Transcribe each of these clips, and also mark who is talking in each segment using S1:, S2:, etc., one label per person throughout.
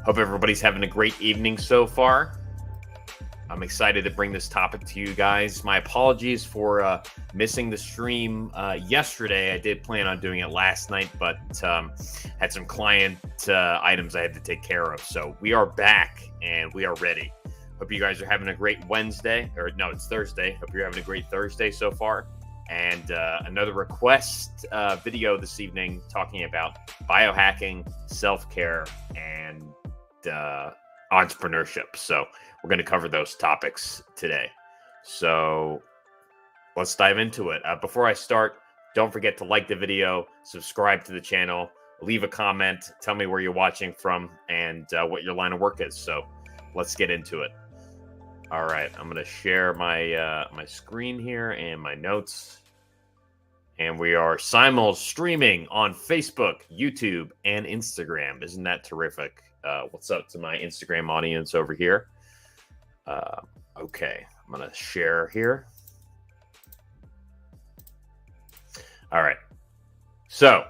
S1: Hope everybody's having a great evening so far. I'm excited to bring this topic to you guys. My apologies for missing the stream yesterday. I did plan on doing it last night, but had some client items I had to take care of. So we are back and we are ready. Hope you guys are having a great Wednesday, or no, it's Thursday. Hope you're having a great Thursday so far. And another request video this evening talking about biohacking, self-care, and entrepreneurship. So we're going to cover those topics today. So let's dive into it. Before I start, don't forget to like the video, subscribe to the channel, leave a comment, tell me where you're watching from and what your line of work is. So let's get into it. All right, I'm going to share my my screen here and my notes. And we are streaming on Facebook, YouTube, and Instagram. Isn't that terrific? What's up to my Instagram audience over here? Okay, I'm going to share here. All right. So,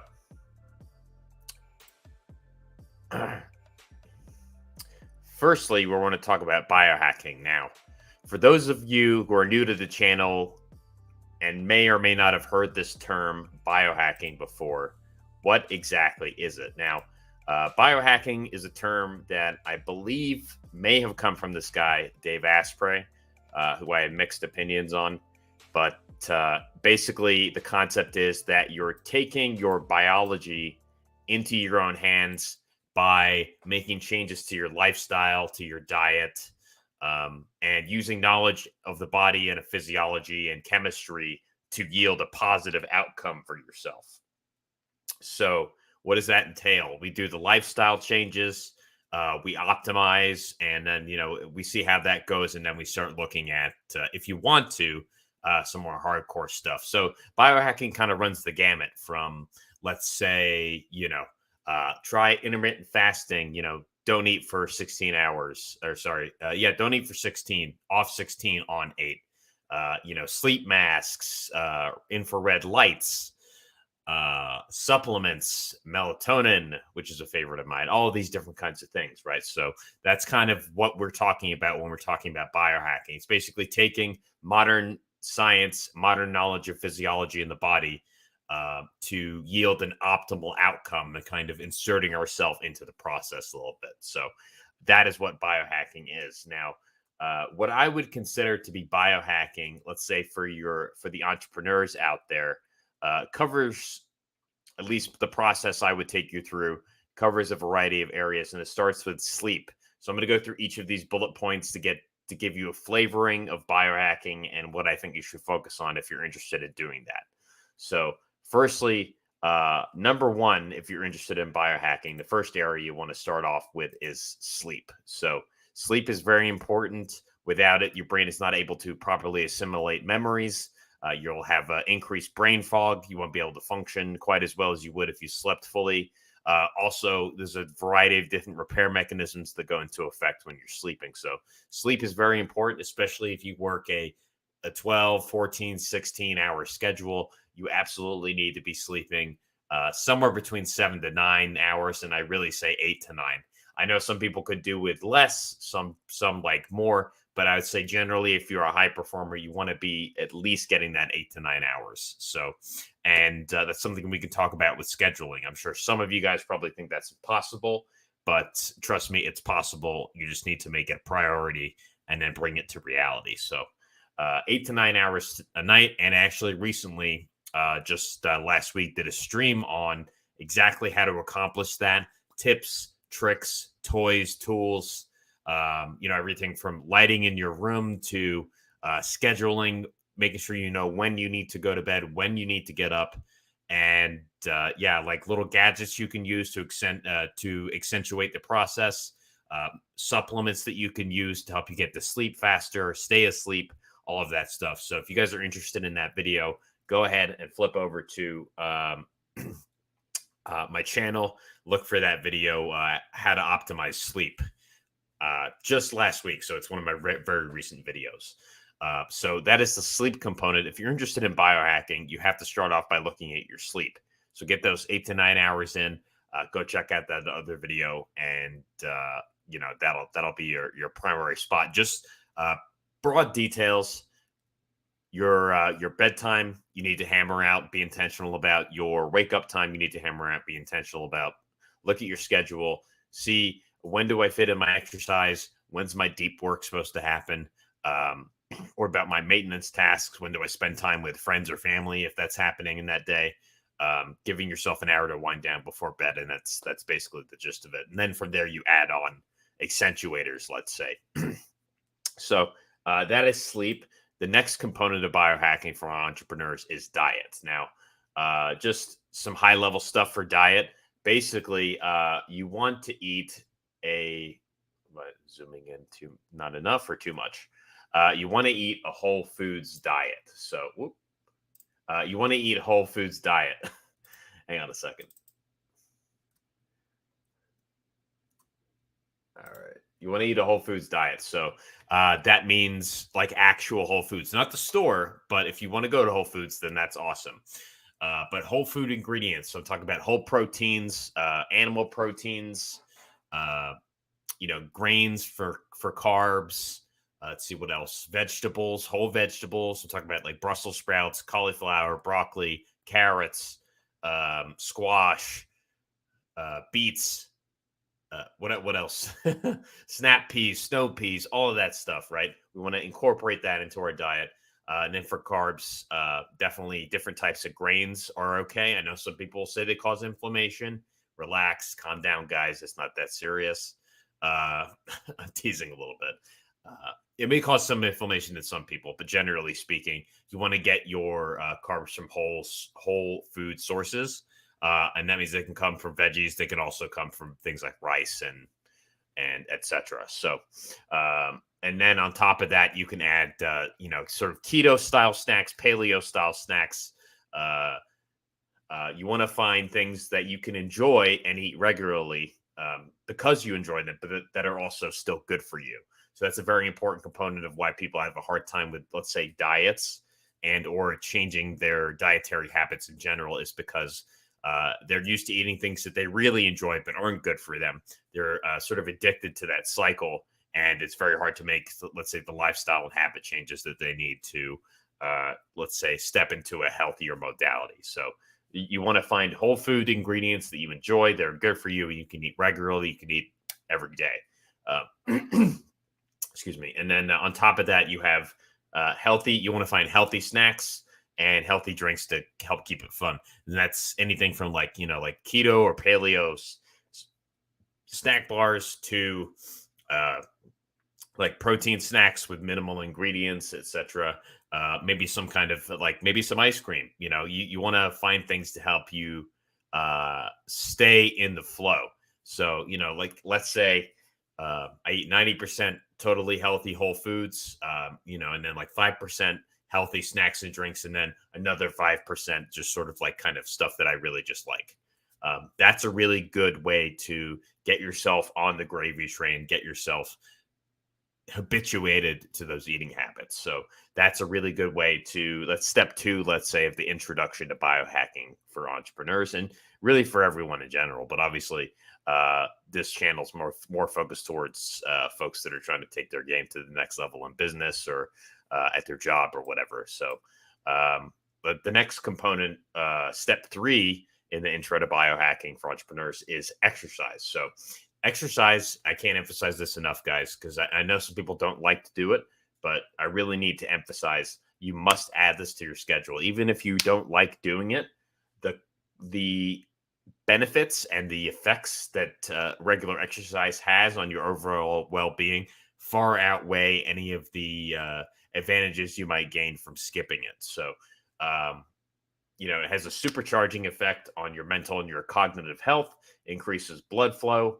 S1: firstly, we want to talk about biohacking. Now, for those of you who are new to the channel and may or may not have heard this term biohacking before, what exactly is it? Now, biohacking is a term that I believe may have come from this guy, Dave Asprey, who I had mixed opinions on. But basically, the concept is that you're taking your biology into your own hands by making changes to your lifestyle, to your diet, and using knowledge of the body and a physiology and chemistry to yield a positive outcome for yourself. So what does that entail? We do the lifestyle changes, we optimize, and then, we see how that goes. And then we start looking at, if you want to, some more hardcore stuff. So biohacking kind of runs the gamut from, let's say, try intermittent fasting, don't eat for 16 hours don't eat for 16, off 16 on 8, sleep masks, infrared lights, supplements, melatonin, which is a favorite of mine, all of these different kinds of things, right? So that's kind of what we're talking about when we're talking about biohacking. It's basically taking modern science, modern knowledge of physiology in the body to yield an optimal outcome and kind of inserting ourselves into the process a little bit. So that is what biohacking is. Now, what I would consider to be biohacking, let's say for the entrepreneurs out there, covers, at least the process I would take you through, covers a variety of areas, and it starts with sleep. So I'm going to go through each of these bullet points to give you a flavoring of biohacking and what I think you should focus on if you're interested in doing that. So firstly, number one, if you're interested in biohacking, the first area you want to start off with is sleep. So sleep is very important. Without it, your brain is not able to properly assimilate memories. You'll have increased brain fog. You won't be able to function quite as well as you would if you slept fully. Also, there's a variety of different repair mechanisms that go into effect when you're sleeping. So sleep is very important, especially if you work a 12, 14, 16-hour schedule. You absolutely need to be sleeping somewhere between 7 to 9 hours, and I really say 8 to 9. I know some people could do with less, some like more, but I would say generally, if you're a high performer, you want to be at least getting that 8 to 9 hours. So, and that's something we can talk about with scheduling. I'm sure some of you guys probably think that's impossible, but trust me, it's possible. You just need to make it a priority and then bring it to reality. So 8 to 9 hours a night. And actually recently, just last week, did a stream on exactly how to accomplish that. Tips, tricks, toys, tools, everything from lighting in your room to scheduling, making sure you know when you need to go to bed, when you need to get up, and like little gadgets you can use to accentuate the process, supplements that you can use to help you get to sleep faster, stay asleep, all of that stuff. So if you guys are interested in that video, go ahead and flip over to my channel, look for that video, how to optimize sleep, just last week. So it's one of my very recent videos. So that is the sleep component. If you're interested in biohacking, you have to start off by looking at your sleep. So get those 8 to 9 hours in. go check out that other video, and that'll be your primary spot. Just broad details. Your bedtime, you need to hammer out, be intentional about. Your wake up time, you need to hammer out, be intentional about. Look at your schedule, see when do I fit in my exercise, when's my deep work supposed to happen, or about my maintenance tasks, when do I spend time with friends or family if that's happening in that day. Giving yourself an hour to wind down before bed, and that's basically the gist of it. And then from there you add on accentuators, let's say. So that is sleep. The next component of biohacking for entrepreneurs is diet. Now, just some high level stuff for diet. Basically, you want to eat zooming in too, not enough or too much. You want to eat a whole foods diet. So you want to eat a whole foods diet. Hang on a second. All right. You want to eat a whole foods diet. So that means like actual whole foods, not the store, but if you want to go to Whole Foods, then that's awesome. But whole food ingredients. So I'm talking about whole proteins, animal proteins, grains for carbs. Let's see what else. Vegetables, whole vegetables. I'm talking about like Brussels sprouts, cauliflower, broccoli, carrots, squash, beets. What else? Snap peas, snow peas, all of that stuff, right? We want to incorporate that into our diet. And then for carbs, definitely different types of grains are okay. I know some people say they cause inflammation. Relax, calm down, guys. It's not that serious. I'm teasing a little bit. It may cause some inflammation in some people, but generally speaking, you want to get your carbs from whole food sources. And that means they can come from veggies. They can also come from things like rice and etc. So, and then on top of that, you can add, sort of keto style snacks, paleo style snacks. You want to find things that you can enjoy and eat regularly because you enjoy them, but that are also still good for you. So that's a very important component of why people have a hard time with, let's say, diets and or changing their dietary habits in general, is because they're used to eating things that they really enjoy but aren't good for them. They're sort of addicted to that cycle, and it's very hard to make, let's say, the lifestyle and habit changes that they need to, let's say, step into a healthier modality. So you want to find whole food ingredients that you enjoy, they're good for you, you can eat regularly, you can eat every day. Excuse me. And then on top of that, you have healthy. You want to find healthy snacks and healthy drinks to help keep it fun. And that's anything from like keto or paleo snack bars to like protein snacks with minimal ingredients, etc. Maybe some kind of maybe some ice cream. You want to find things to help you stay in the flow. So, let's say I eat 90% totally healthy whole foods, and then like 5% healthy snacks and drinks, and then another 5% just sort of like kind of stuff that I really just like. That's a really good way to get yourself on the gravy train, get yourself habituated to those eating habits. So that's a really good way to, that's step 2, let's say, of the introduction to biohacking for entrepreneurs and really for everyone in general. But obviously, this channel's more focused towards folks that are trying to take their game to the next level in business or at their job or whatever. So, but the next component, step 3 in the intro to biohacking for entrepreneurs, is exercise. So exercise, I can't emphasize this enough, guys, because I know some people don't like to do it, but I really need to emphasize you must add this to your schedule. Even if you don't like doing it, the benefits and the effects that regular exercise has on your overall well-being far outweigh any of the advantages you might gain from skipping it. So, it has a supercharging effect on your mental and your cognitive health, increases blood flow,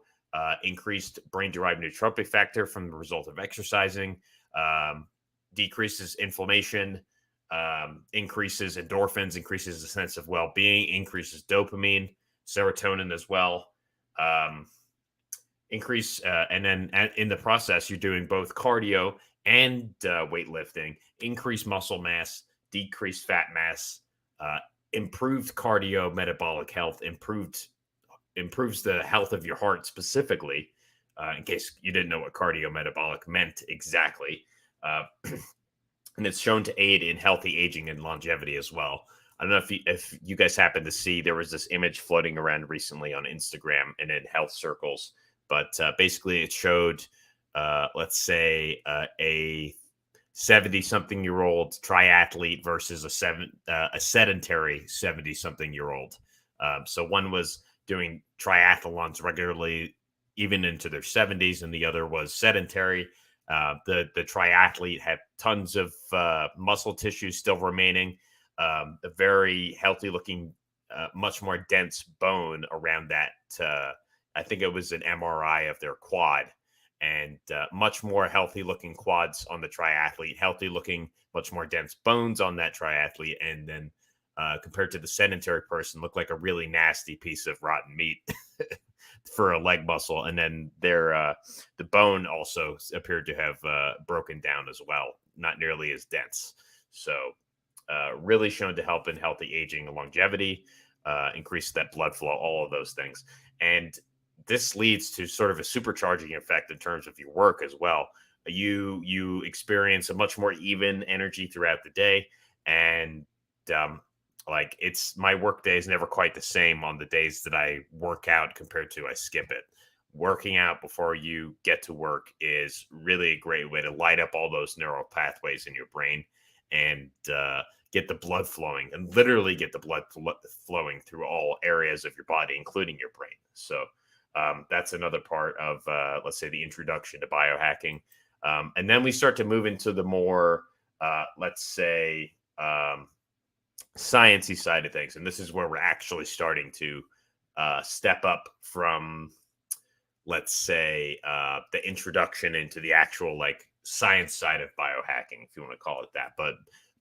S1: increased brain-derived neurotrophic factor from the result of exercising, decreases inflammation, increases endorphins, increases the sense of well-being, increases dopamine, serotonin as well. And then in the process, you're doing both cardio and weightlifting, increased muscle mass, decreased fat mass, improved cardio metabolic health, improved improves the health of your heart specifically. In case you didn't know what cardiometabolic meant exactly. Uh, and it's shown to aid in healthy aging and longevity as well. I don't know if you guys happen to see, there was this image floating around recently on Instagram and in health circles, but basically it showed, let's say, a 70-something-year-old triathlete versus a sedentary 70-something-year-old. So one was doing triathlons regularly, even into their 70s, and the other was sedentary. The triathlete had tons of muscle tissue still remaining, a very healthy looking, much more dense bone around that. I think it was an MRI of their quad, and much more healthy looking quads on the triathlete, healthy looking, much more dense bones on that triathlete. And then compared to the sedentary person, looked like a really nasty piece of rotten meat for a leg muscle. And then the bone also appeared to have broken down as well, not nearly as dense. So really shown to help in healthy aging and longevity, increase that blood flow, all of those things. And this leads to sort of a supercharging effect in terms of your work as well. You experience a much more even energy throughout the day, and like my work day is never quite the same on the days that I work out compared to I skip it. Working out before you get to work is really a great way to light up all those neural pathways in your brain and get the blood flowing, and literally get the blood flowing through all areas of your body, including your brain. So that's another part of, let's say, the introduction to biohacking. And then we start to move into the more, let's say, sciencey side of things. And this is where we're actually starting to step up from, let's say, the introduction into the actual like science side of biohacking, if you want to call it that. But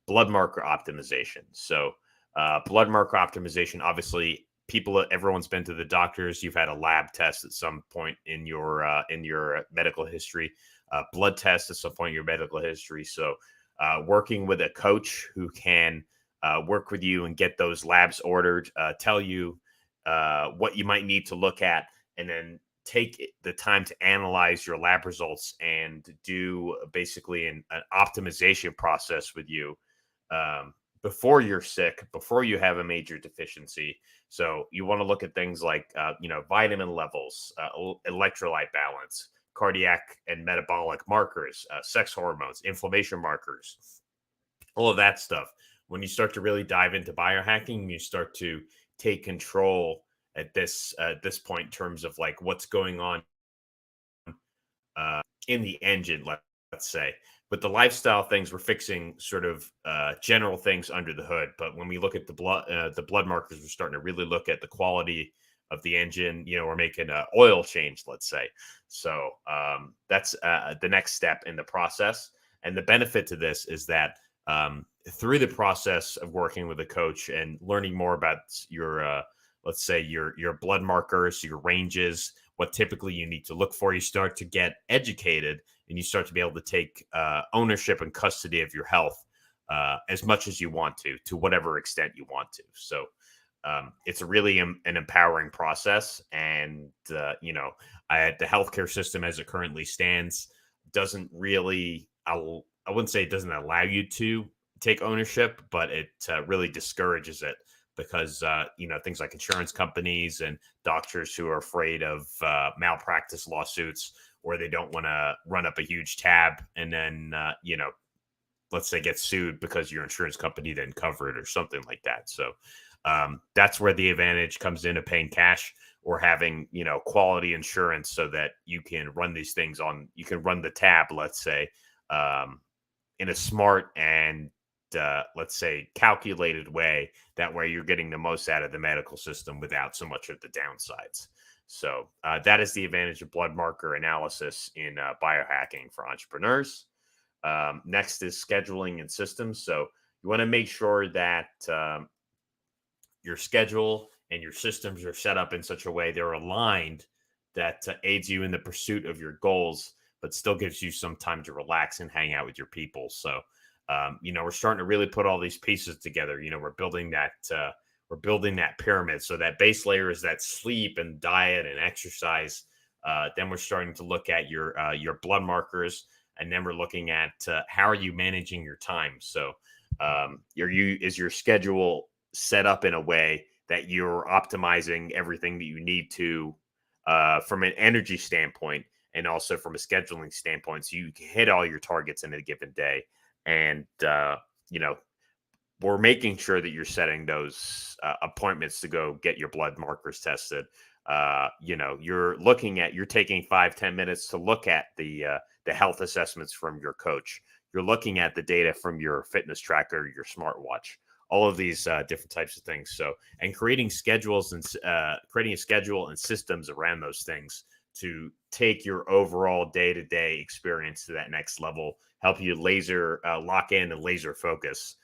S1: blood marker optimization. So blood marker optimization, obviously, everyone's been to the doctors. You've had a lab test at some point in your medical history, blood test at some point in your medical history. So working with a coach who can work with you and get those labs ordered, tell you what you might need to look at, and then take the time to analyze your lab results and do basically an optimization process with you before you're sick, before you have a major deficiency. So you want to look at things like, vitamin levels, electrolyte balance, cardiac and metabolic markers, sex hormones, inflammation markers, all of that stuff. When you start to really dive into biohacking, you start to take control at this point in terms of like what's going on in the engine, let's say. But the lifestyle things, we're fixing sort of general things under the hood. But when we look at the blood markers, we're starting to really look at the quality of the engine. We're making an oil change, let's say. So that's the next step in the process. And the benefit to this is that through the process of working with a coach and learning more about your, let's say, your blood markers, your ranges, what typically you need to look for, you start to get educated, and you start to be able to take ownership and custody of your health as much as you want to whatever extent you want to. So it's a really an empowering process. And, the healthcare system as it currently stands doesn't really, I wouldn't say it doesn't allow you to take ownership, but it really discourages it. Because, things like insurance companies and doctors who are afraid of malpractice lawsuits, or they don't want to run up a huge tab and then, let's say get sued because your insurance company didn't cover it or something like that. So that's where the advantage comes into paying cash or having, quality insurance so that you can run these things you can run the tab, let's say, in a smart and let's say calculated way. That way you're getting the most out of the medical system without so much of the downsides. So that is the advantage of blood marker analysis in biohacking for entrepreneurs. Next is scheduling and systems. So you want to make sure that your schedule and your systems are set up in such a way they're aligned that aids you in the pursuit of your goals, but still gives you some time to relax and hang out with your people. So we're starting to really put all these pieces together. We're building that we're building that pyramid. So that base layer is that sleep and diet and exercise. Then we're starting to look at your blood markers, and then we're looking at how are you managing your time. So is your schedule set up in a way that you're optimizing everything that you need to from an energy standpoint and also from a scheduling standpoint, so you can hit all your targets in a given day. And you know, we're making sure that you're setting those appointments to go get your blood markers tested. You're taking 5-10 minutes to look at the health assessments from your coach. You're looking at the data from your fitness tracker, your smartwatch, all of these different types of things. So, and creating schedules and creating a schedule and systems around those things to take your overall day-to-day experience to that next level, help you laser lock in and laser focus,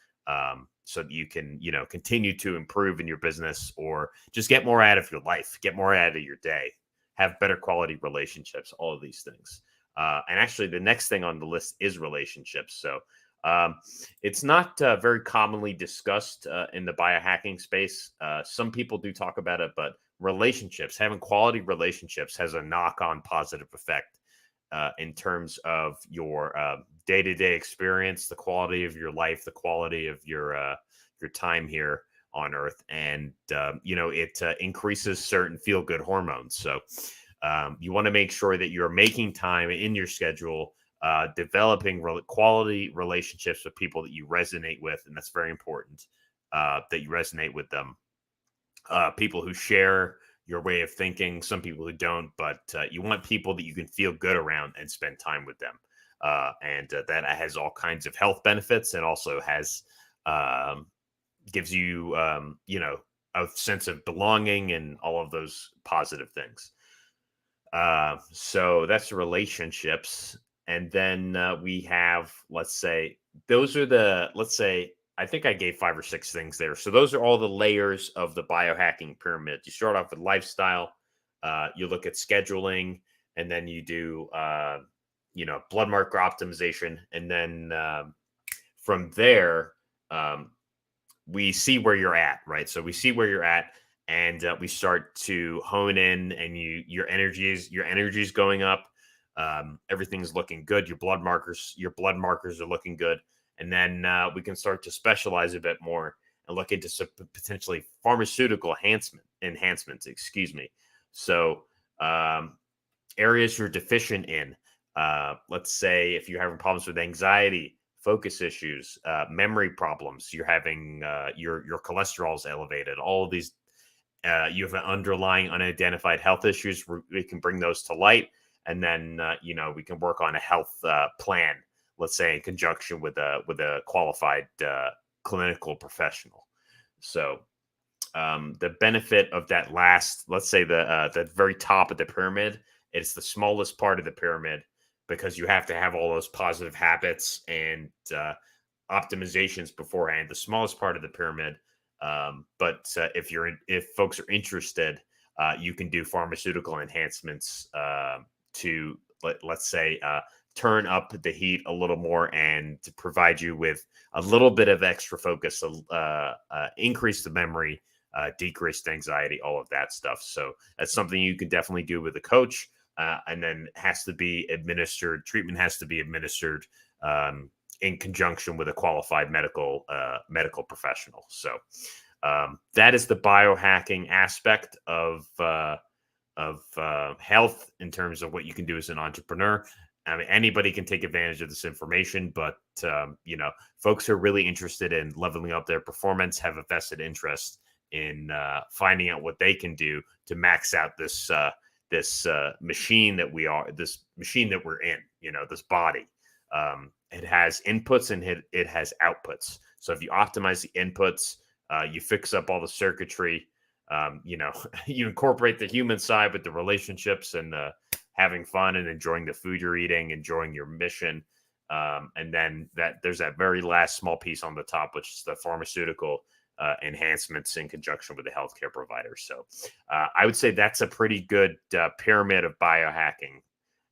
S1: so that you can, continue to improve in your business or just get more out of your life, get more out of your day, have better quality relationships, all of these things. And actually, the next thing on the list is relationships. So it's not very commonly discussed in the biohacking space. Some people do talk about it, but relationships, having quality relationships has a knock-on positive effect in terms of your day-to-day experience, the quality of your life, the quality of your time here on Earth, and it increases certain feel-good hormones. So you want to make sure that you're making time in your schedule, developing quality relationships with people that you resonate with, and that's very important, that you resonate with them. People who share your way of thinking, some people who don't, but you want people that you can feel good around and spend time with them. And that has all kinds of health benefits, and also has gives you, a sense of belonging and all of those positive things. So that's relationships. And then we have, let's say, I think I gave 5 or 6 things there. So those are all the layers of the biohacking pyramid. You start off with lifestyle, you look at scheduling, and then you do, blood marker optimization. And then from there, we see where you're at, right? So we see where you're at, and we start to hone in, and your energy is going up. Everything's looking good. Your blood markers are looking good. And then we can start to specialize a bit more and look into some potentially pharmaceutical enhancements. Excuse me. So areas you're deficient in. Let's say if you're having problems with anxiety, focus issues, memory problems, you're having your cholesterol's elevated. All of these, you have an underlying unidentified health issues. We can bring those to light, and then we can work on a health plan, let's say in conjunction with a qualified clinical professional. So the benefit of that last, let's say the very top of the pyramid, it's the smallest part of the pyramid, because you have to have all those positive habits and optimizations beforehand. The smallest part of the pyramid. But if folks are interested, you can do pharmaceutical enhancements to let's say turn up the heat a little more and to provide you with a little bit of extra focus, increase the memory, decreased anxiety, all of that stuff. So that's something you can definitely do with a coach, and then treatment has to be administered in conjunction with a qualified medical professional. So that is the biohacking aspect of health in terms of what you can do as an entrepreneur. I mean, anybody can take advantage of this information, but folks who are really interested in leveling up their performance have a vested interest in finding out what they can do to max out this machine that we're in. This body. It has inputs and it has outputs. So if you optimize the inputs, you fix up all the circuitry. You incorporate the human side with the relationships and having fun and enjoying the food you're eating, enjoying your mission. And then there's that very last small piece on the top, which is the pharmaceutical enhancements in conjunction with the healthcare provider. So I would say that's a pretty good pyramid of biohacking,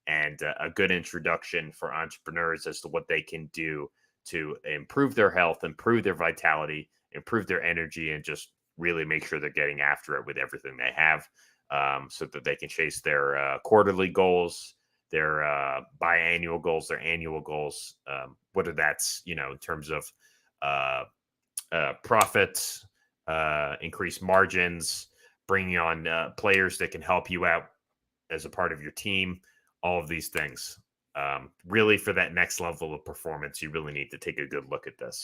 S1: and a good introduction for entrepreneurs as to what they can do to improve their health, improve their vitality, improve their energy, and just really make sure they're getting after it with everything they have, so that they can chase their quarterly goals, their biannual goals, their annual goals, whether that's, in terms of uh, profits, increase margins, bringing on players that can help you out as a part of your team, all of these things. Really, for that next level of performance, you really need to take a good look at this.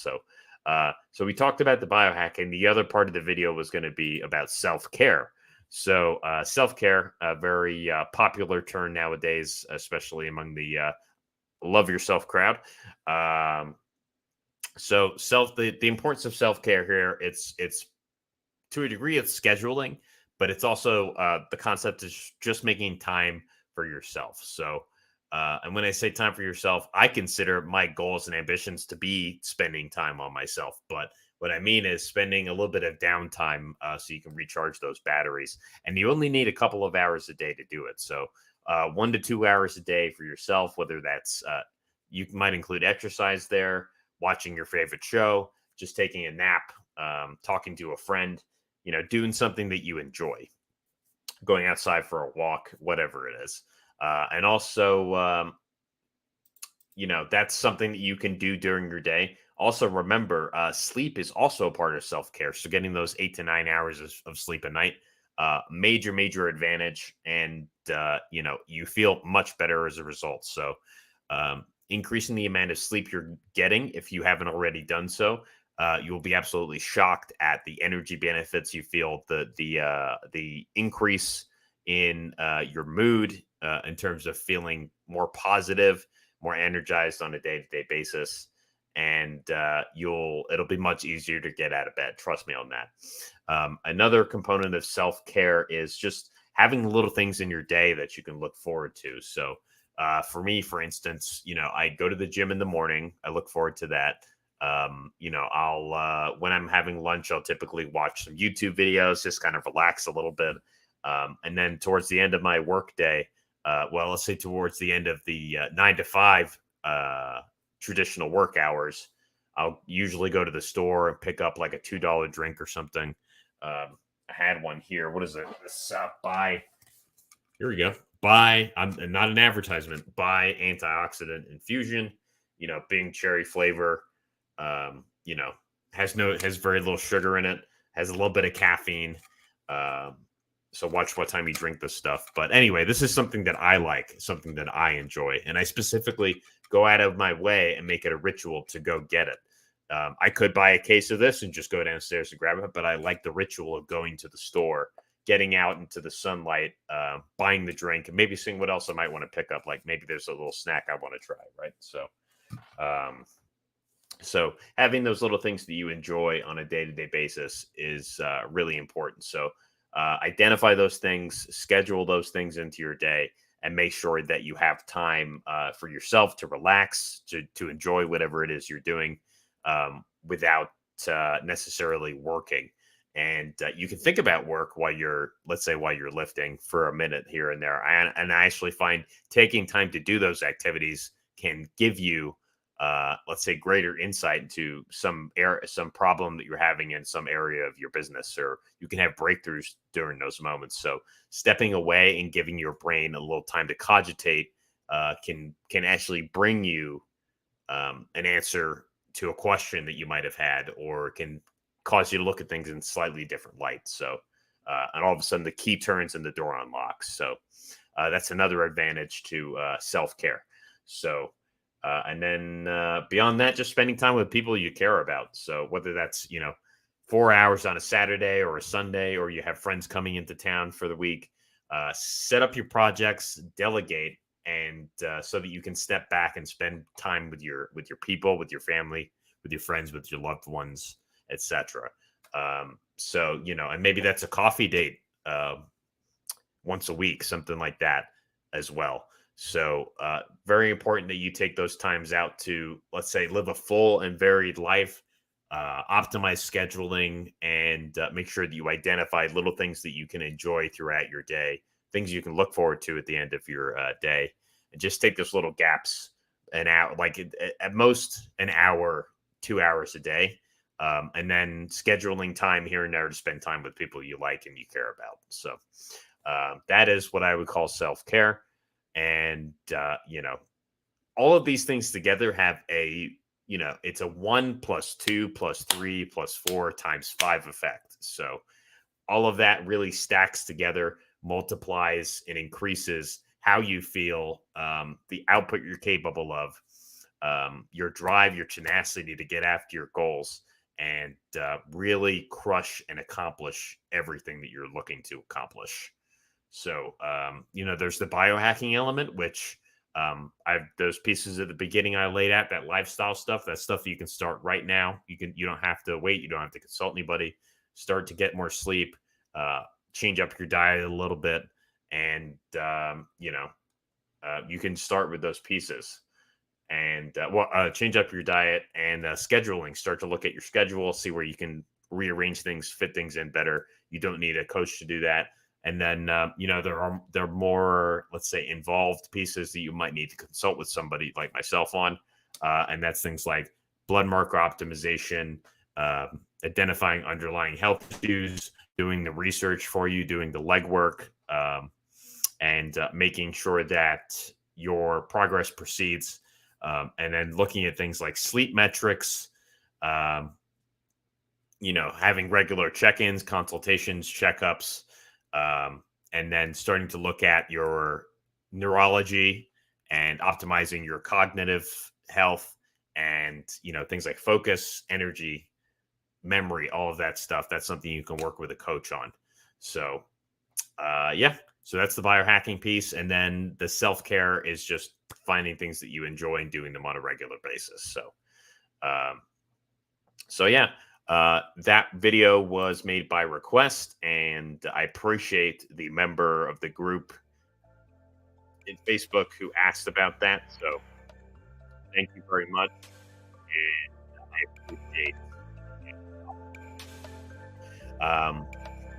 S1: So we talked about the biohacking. The other part of the video was going to be about self-care. So self-care, a very popular term nowadays, especially among the love yourself crowd. So the importance of self-care here, it's to a degree it's scheduling, but it's also the concept is just making time for yourself. So and when I say time for yourself, I consider my goals and ambitions to be spending time on myself. But what I mean is spending a little bit of downtime so you can recharge those batteries. And you only need a couple of hours a day to do it. So 1 to 2 hours a day for yourself, whether that's you might include exercise there, watching your favorite show, just taking a nap, talking to a friend, doing something that you enjoy, going outside for a walk, whatever it is. And also, that's something that you can do during your day. Also, remember, sleep is also a part of self-care. So getting those 8 to 9 hours of sleep a night, major advantage. And, you feel much better as a result. So increasing the amount of sleep you're getting, if you haven't already done so, you'll be absolutely shocked at the energy benefits you feel, the increase in your mood, in terms of feeling more positive, more energized on a day-to-day basis, and it'll be much easier to get out of bed. Trust me on that. Another component of self-care is just having little things in your day that you can look forward to. So for me, for instance, I go to the gym in the morning. I look forward to that. I'll when I'm having lunch, I'll typically watch some YouTube videos, just kind of relax a little bit. And then towards the end of my work day, let's say towards the end of the 9 to 5 traditional work hours, I'll usually go to the store and pick up like a $2 drink or something. I had one here. What is it? This buy. Here we go. Buy. I'm not an advertisement. Buy Antioxidant Infusion. Being cherry flavor. Has very little sugar in it. Has a little bit of caffeine. So watch what time you drink this stuff. But anyway, this is something that I like, something that I enjoy. And I specifically go out of my way and make it a ritual to go get it. I could buy a case of this and just go downstairs and grab it, but I like the ritual of going to the store, getting out into the sunlight, buying the drink, and maybe seeing what else I might want to pick up. Like maybe there's a little snack I want to try, right? So having those little things that you enjoy on a day-to-day basis is really important. So identify those things, schedule those things into your day, and make sure that you have time for yourself to relax, to enjoy whatever it is you're doing without necessarily working. And you can think about work while you're lifting for a minute here and there. And I actually find taking time to do those activities can give you let's say greater insight into some problem that you're having in some area of your business, or you can have breakthroughs during those moments. So stepping away and giving your brain a little time to cogitate can actually bring you an answer to a question that you might have had, or can cause you to look at things in slightly different light. So and all of a sudden the key turns and the door unlocks. So that's another advantage to self-care. So and then beyond that, just spending time with people you care about. So whether that's, 4 hours on a Saturday or a Sunday, or you have friends coming into town for the week, set up your projects, delegate, and so that you can step back and spend time with your people, with your family, with your friends, with your loved ones, etc. So, and maybe that's a coffee date once a week, something like that as well. So very important that you take those times out to, let's say, live a full and varied life, optimize scheduling, and make sure that you identify little things that you can enjoy throughout your day, things you can look forward to at the end of your day, and just take those little gaps, an hour, like at most an hour, 2 hours a day. And then scheduling time here and there to spend time with people you like and you care about. So that is what I would call self-care. And, all of these things together have it's a 1 + 2 + 3 + 4 × 5 effect. So all of that really stacks together, multiplies, and increases how you feel, the output you're capable of, your drive, your tenacity to get after your goals, and really crush and accomplish everything that you're looking to accomplish. So, there's the biohacking element, which I've those pieces at the beginning I laid out, that lifestyle stuff, that stuff you can start right now. You don't have to wait. You don't have to consult anybody. Start to get more sleep, change up your diet a little bit. And, you can start with those pieces and change up your diet and scheduling. Start to look at your schedule, see where you can rearrange things, fit things in better. You don't need a coach to do that. And then, there are more, let's say, involved pieces that you might need to consult with somebody like myself on. And that's things like blood marker optimization, identifying underlying health issues, doing the research for you, doing the legwork, and making sure that your progress proceeds. And then looking at things like sleep metrics, having regular check-ins, consultations, checkups, and then starting to look at your neurology and optimizing your cognitive health and, things like focus, energy, memory, all of that stuff. That's something you can work with a coach on. So, so that's the biohacking piece. And then the self-care is just finding things that you enjoy and doing them on a regular basis. So, that video was made by request, and I appreciate the member of the group in Facebook who asked about that. So thank you very much. And I appreciate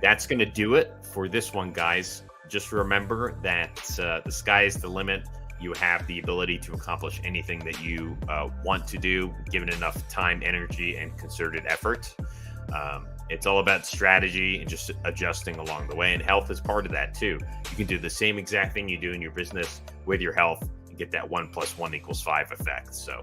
S1: that's going to do it for this one, guys. Just remember that the sky is the limit. You have the ability to accomplish anything that you want to do, given enough time, energy, and concerted effort. It's all about strategy and just adjusting along the way. And health is part of that too. You can do the same exact thing you do in your business with your health and get that 1 + 1 = 5 effect. So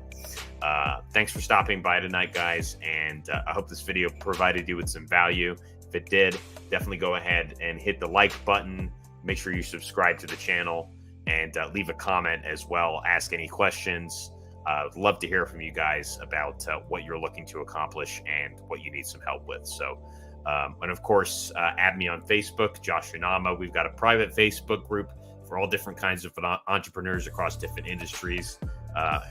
S1: thanks for stopping by tonight, guys. And I hope this video provided you with some value. If it did, definitely go ahead and hit the like button. Make sure you subscribe to the channel and leave a comment as well. Ask any questions. I'd love to hear from you guys about what you're looking to accomplish and what you need some help with. So, and of course, add me on Facebook, Josh Unama. We've got a private Facebook group for all different kinds of entrepreneurs across different industries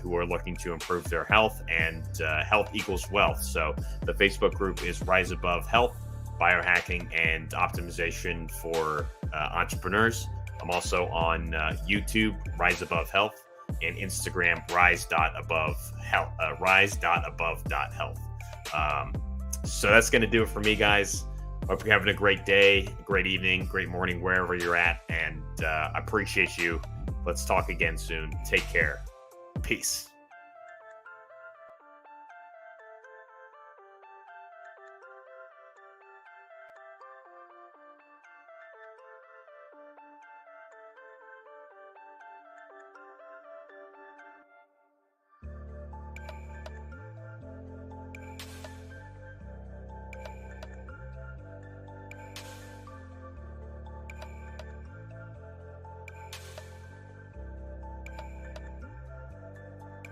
S1: who are looking to improve their health, and health equals wealth. So the Facebook group is Rise Above Health, Biohacking and Optimization for Entrepreneurs. I'm also on YouTube, Rise Above Health, and Instagram, rise.above.health. So that's going to do it for me, guys. Hope you're having a great day, great evening, great morning, wherever you're at. And I appreciate you. Let's talk again soon. Take care. Peace.